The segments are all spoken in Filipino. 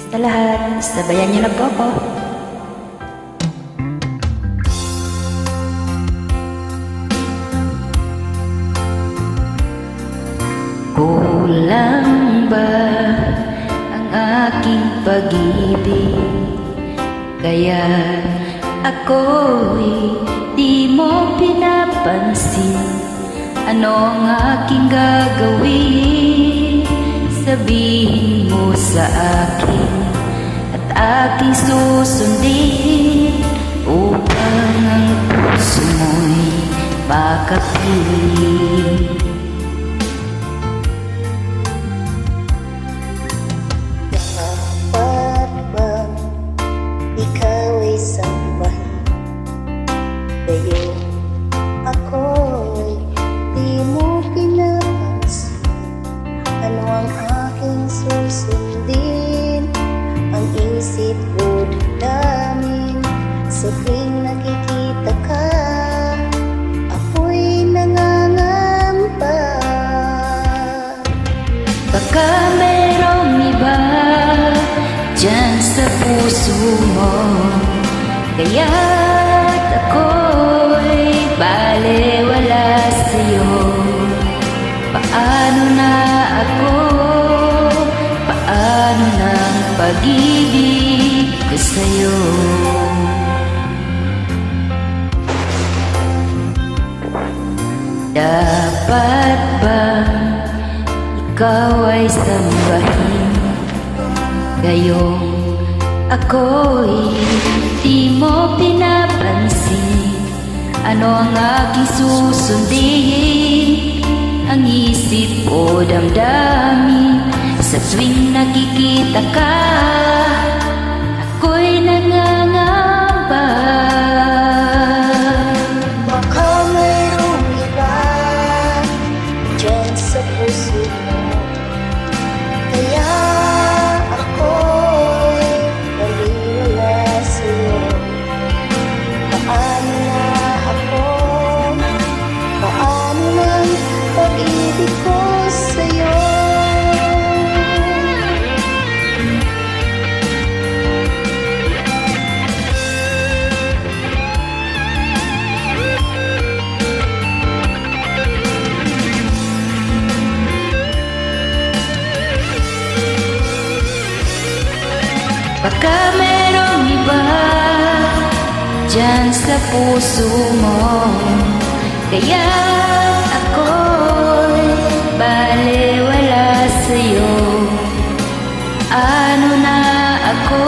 Sa lahat, sabayan niyo na po ako. Kulang ba ang aking pag-ibig? Kaya ako'y di mo pinapansin. Ano ang aking gagawin? Sabihin mo sa akin at aking susundin, upang ang puso mo'y makapiling. Dapat bang ikaw ay sambahin? Gayon ako'y di mo pinapansin. Ano ang aking susundin? Ang isip ko damdamin. Sa tuwing nakikita ka, ako'y nangangamba. Baka merong iba dyan sa puso mo, kaya't ako'y balewala sa'yo. Paano na ako? Paano ng pag-ibig ko sa'yo? Dapat bang ikaw ay sambahin? Gayong ako'y di mo pinapansin. Ano ang aking susundin? Ang isip o damdamin. Sa tuwing nakikita ka, ako'y nangangamba. Baka mayroong iba dyan sa puso mo, kaya ako'y naliwala sa'yo. Paano na ako? Paano ng pag-ibig ko sa'yo? Baka merong iba dyan sa puso mo, kaya ako'y balewala sa'yo. Ano na ako?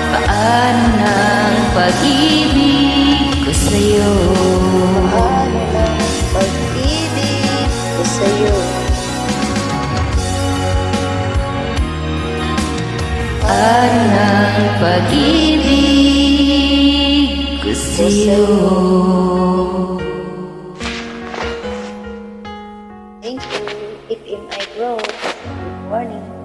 Paano ng pag-ibig ko sa'yo? Paano ng pag-ibig ko sa'yo? Ano ng pag-ibig ko sa'yo? Thank you. If in I grow. Good morning.